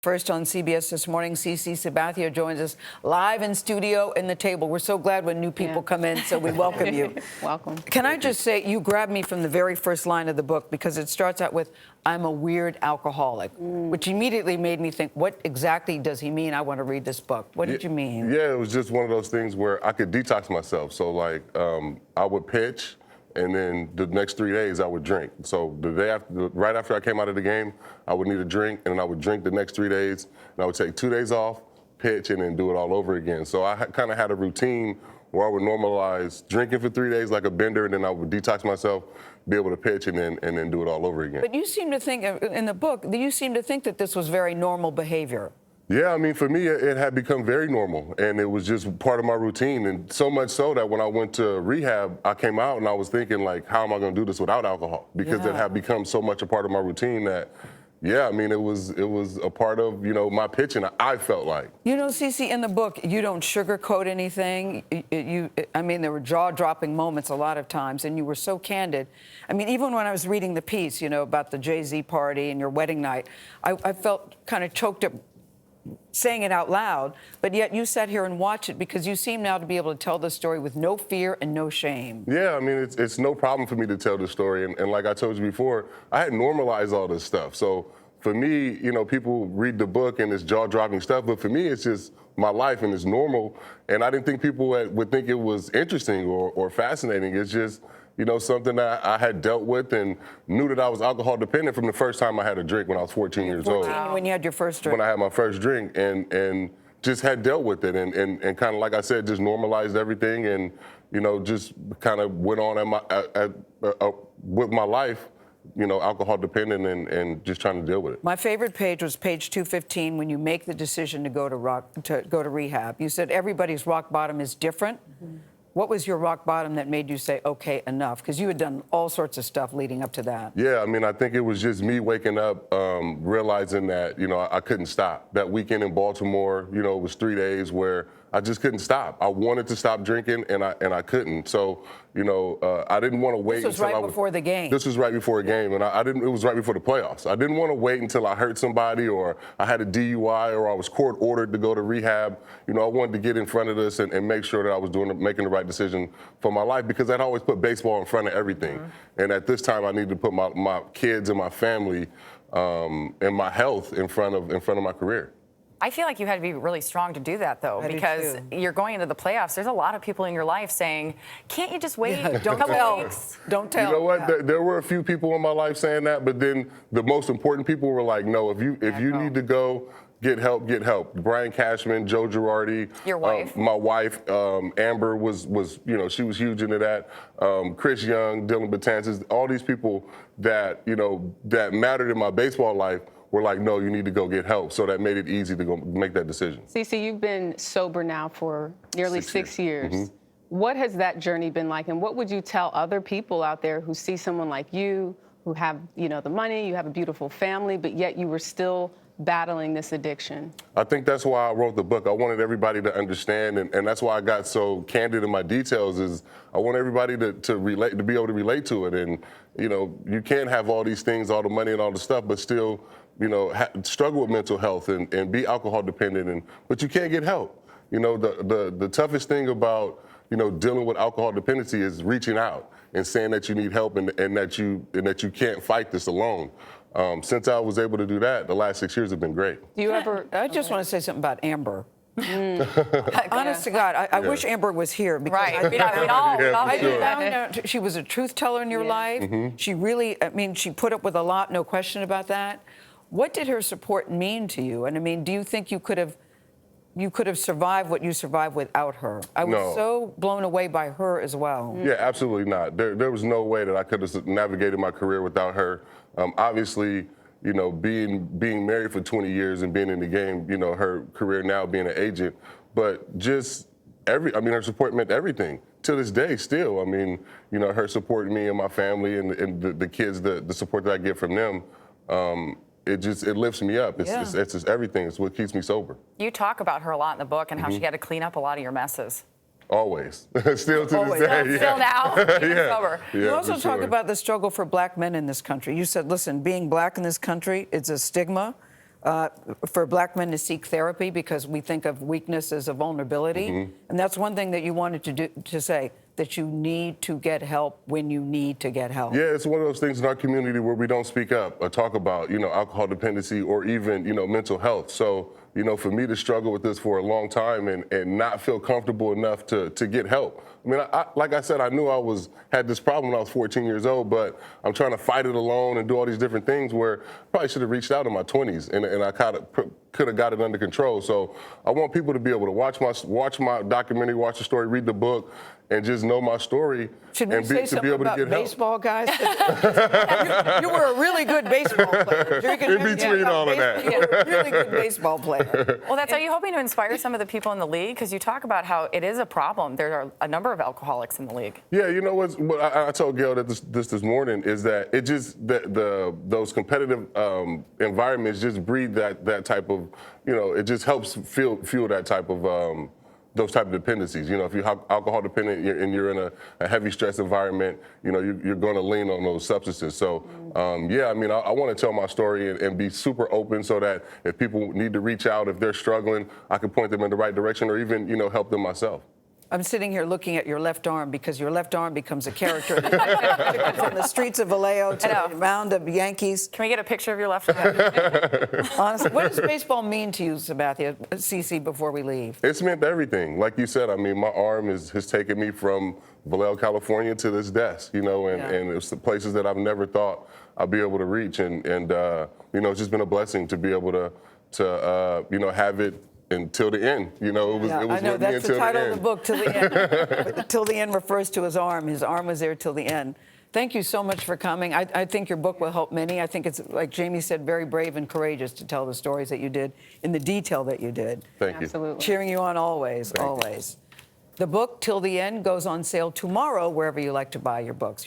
First on CBS This Morning, CC Sabathia joins us live in studio in the table. We're so glad when new people come in, so we welcome you. Welcome. Can I just say, you grabbed me from the very first line of the book because it starts out with, I'm a weird alcoholic, which immediately made me think, what exactly does he mean? I want to read this book. What did you mean? Yeah, it was just one of those things where I could detox myself. So like, I would pitch, and then the next 3 days I would drink. So the day after, right after I came out of the game, I would need a drink, and then I would drink the next 3 days, and I would take 2 days off, pitch, and then do it all over again. So I kind of had a routine where I would normalize drinking for 3 days like a bender, and then I would detox myself, be able to pitch, and then do it all over again. But you seem to think, in the book, you seem to think that this was very normal behavior. Yeah, I mean, for me, it had become very normal, and it was just part of my routine, and so much so that when I went to rehab, I came out and I was thinking, like, how am I going to do this without alcohol? Because it had become so much a part of my routine that, yeah, I mean, it was a part of, my pitching, I felt like. You know, CC, in the book, you don't sugarcoat anything. I mean, there were jaw-dropping moments a lot of times, and you were so candid. I mean, even when I was reading the piece, about the Jay-Z party and your wedding night, I felt kind of choked up saying it out loud, but yet you sat here and watched it because you seem now to be able to tell the story with no fear and no shame. Yeah, I mean, it's no problem for me to tell the story. And like I told you before, I had normalized all this stuff. So for me, people read the book and it's jaw-dropping stuff, but for me, it's just my life and it's normal. And I didn't think people would think it was interesting or fascinating. It's just, something that I had dealt with and knew that I was alcohol dependent from the first time I had a drink when I was 14 years old. When you had your first drink? When I had my first drink and just had dealt with it and kind of, like I said, just normalized everything and, just kind of went on with my life, alcohol dependent and just trying to deal with it. My favorite page was page 215 when you make the decision to go to rehab. You said everybody's rock bottom is different. Mm-hmm. What was your rock bottom that made you say, okay, enough? Because you had done all sorts of stuff leading up to that. Yeah, I mean, I think it was just me waking up, realizing that, I couldn't stop. That weekend in Baltimore, it was 3 days where I just couldn't stop. I wanted to stop drinking, and I couldn't. So, I didn't want to wait. This was right before the game. This was right before a game, and I didn't. It was right before the playoffs. I didn't want to wait until I hurt somebody, or I had a DUI, or I was court ordered to go to rehab. I wanted to get in front of this and make sure that I was making the right decision for my life, because I'd always put baseball in front of everything. Mm-hmm. And at this time, I needed to put my kids and my family and my health in front of my career. I feel like you had to be really strong to do that, though, because you're going into the playoffs. There's a lot of people in your life saying, can't you just wait a couple weeks? Don't tell. You know what? Yeah. There were a few people in my life saying that, but then the most important people were like, no, if you need to go, get help, get help. Brian Cashman, Joe Girardi. Your wife? My wife, Amber was she was huge into that. Chris Young, Dylan Betances, all these people that, that mattered in my baseball life were like, no, you need to go get help. So that made it easy to go make that decision. CC, you've been sober now for nearly 6 years. Mm-hmm. What has that journey been like? And what would you tell other people out there who see someone like you, who have, the money, you have a beautiful family, but yet you were still battling this addiction? I think that's why I wrote the book. I wanted everybody to understand, and that's why I got so candid in my details, is I want everybody to relate, to be able to relate to it. And, you can't have all these things, all the money and all the stuff, but still, struggle with mental health and be alcohol dependent, but you can't get help. The toughest thing about, dealing with alcohol dependency is reaching out and saying that you need help and that you can't fight this alone. Since I was able to do that, the last 6 years have been great. Do you ever? I just want to say something about Amber. Honest to God, I wish Amber was here. Because we all she was a truth teller in your life. Mm-hmm. She really, she put up with a lot, no question about that. What did her support mean to you? And do you think you could have survived what you survived without her? I was so blown away by her as well. Yeah, absolutely not. There was no way that I could have navigated my career without her. Obviously, being married for 20 years and being in the game, her career now being an agent, but just her support meant everything. To this day, still, her supporting me and my family and the kids, the support that I get from them, it lifts me up. It's just everything. It's what keeps me sober. You talk about her a lot in the book and how she had to clean up a lot of your messes. Always. Still to this day. Still now, even sober. Yeah, you also talk about the struggle for black men in this country. You said, listen, being black in this country, it's a stigma. for black men to seek therapy because we think of weakness as a vulnerability. And that's one thing that you wanted to say, that you need to get help when you need to get help. Yeah, it's one of those things in our community where we don't speak up or talk about, alcohol dependency or even, mental health. So, for me to struggle with this for a long time and not feel comfortable enough to get help. I mean, like I said, I knew I had this problem when I was 14 years old, but I'm trying to fight it alone and do all these different things where I probably should have reached out in my 20s and I could have got it under control. So I want people to be able to watch my documentary, watch the story, read the book, and just know my story. Should we and say to something be able about to get help. baseball, guys? you were a really good baseball player. In between all of that. You were a really good baseball player. Well, are you hoping to inspire some of the people in the league? Because you talk about how it is a problem. There are a number of alcoholics in the league. Yeah, what I told Gayle that this morning is that it just those competitive environments just breed that type of, it just helps fuel that type of those type of dependencies. If you're alcohol dependent and you're in a heavy stress environment, you're going to lean on those substances. So, I want to tell my story and be super open so that if people need to reach out, if they're struggling, I can point them in the right direction or even, help them myself. I'm sitting here looking at your left arm because your left arm becomes a character from the streets of Vallejo to the mound of Yankees. Can we get a picture of your left arm? Honestly, what does baseball mean to you, Sabathia, CC, before we leave? It's meant everything. Like you said, I mean, my arm has taken me from Vallejo, California to this desk, and it's the places that I've never thought I'd be able to reach. And it's just been a blessing to be able to have it until the end. It was I know, with me that's the until title the of end. the book, Till the End. Till the End refers to his arm. His arm was there till the end. Thank you so much for coming. I think your book will help many. I think it's, like Jamie said, very brave and courageous to tell the stories that you did in the detail that you did. Thank you. Absolutely. Cheering you on always, always. The book, Till the End, goes on sale tomorrow wherever you like to buy your books.